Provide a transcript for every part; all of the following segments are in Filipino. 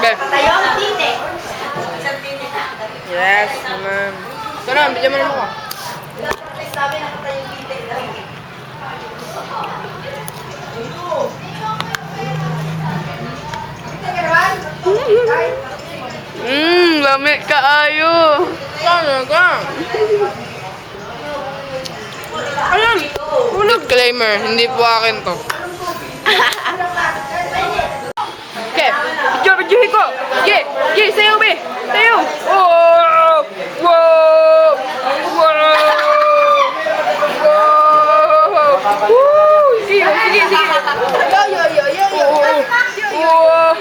Beb. Yes, naman. Ito na, bigyan mo naman ako. Lamig kaayo. Talaga. Ayan. Disclaimer, hindi po akin to. Okay, video ko. Okay, sayo be. Sayo. Wow. Wow. Wow. Wow. Woo. Sige. Yo. Wow.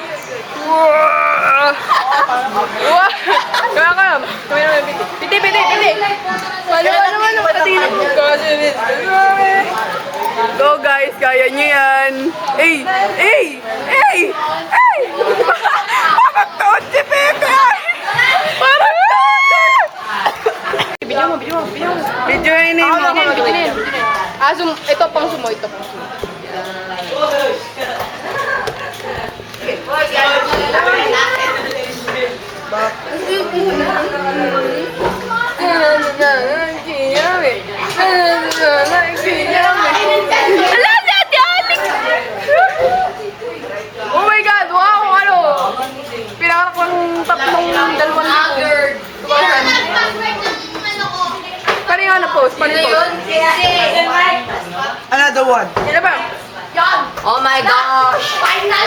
Wow. Wah, kaya. Piti. Ano, patingin mo. Go guys, kaya nyo yan. Hey! Parang taon si Pepe! Parang taon! Video mo. Video yun mo. Ito pang sumo. Oh my God! Wow! Ano? Pinakarak ko ng tatlong 2,000. Paano yung post? Another one. Sino ba? Oh my gosh!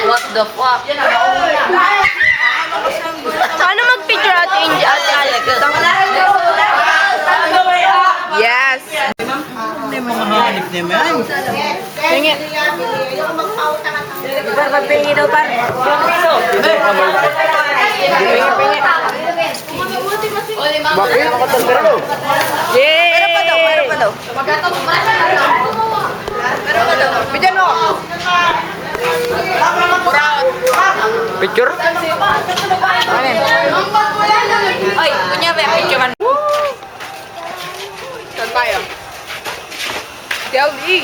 What the fuck? Paano mag-picture at Alex? Yes! Hindi mo mahanip naman. Tingin. Pagpingi daw par. Pingi. Bakit? Nakatanda. Yay! Meron pa daw. Bigyan mo! Picture? Oy, kunyari, picture man. Saan tayo? TLE!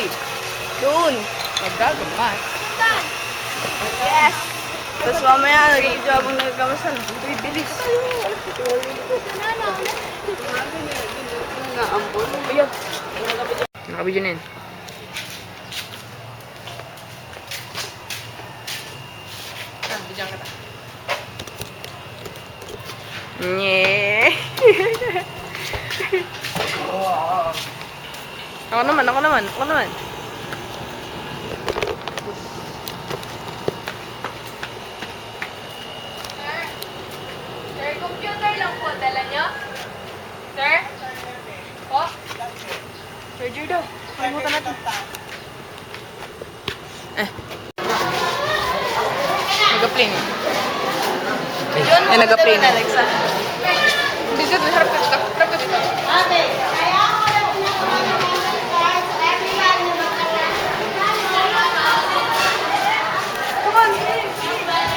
Doon! Nagagamas. Yes! Tapos mamaya, nag-i-video habang nagagamas. Bilis! Ayan! Nakabidyo na yun. Bidyan kita. Nye. Ako naman. Sir, computer lang po. Dala nyo? Sir? Po? Sir Judo, kalimutan natin. Nag-plane. Nag-plane. Dito, harap ka dito. Come on.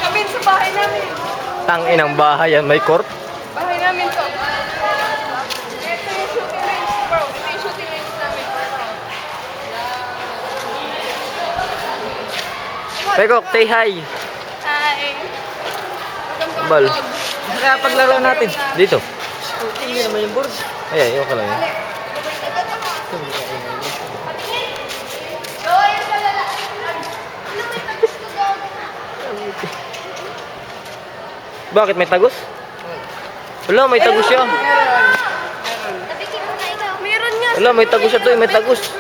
Kami sa bahay namin. Tanginang bahay yan, may court. Bahay namin to. Ito yung shooting range, bro. Ito yung shooting range namin. Pekok, say hi. Hi. Bal. Kaya paglaro natin. Dito. Tingin naman yung board. Ay, okay lang yan. Bakit may tagos? Wala, may tagos siya. Meron nga. Wala, may tagos siya to, may tagos.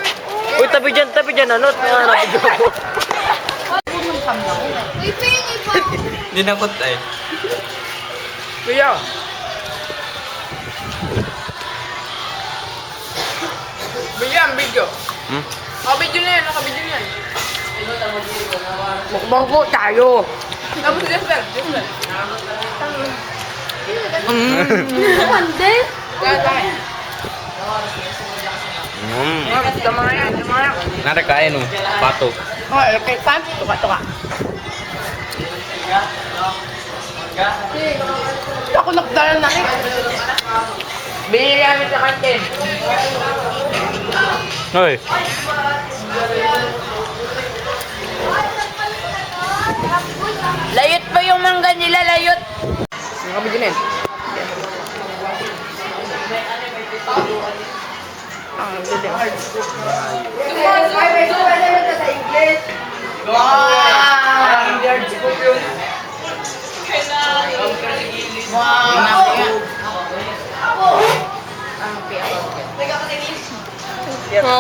Uy, tabi dyan, ano? Dinakot ay. Kuya. Bigyan, video. Nakabidyo na yan. Mukbang po tayo. Tapos Jesper. Mande? Kaya. Tama na yan. Nara kain oh, pato. Oh, okay, pan. Tuka. Ako nagdala na rin. Bili namin sa kantin. Hoy. Layot pa yung mangga nila, layot. Yung kami din eh. Ah, good eh. Mga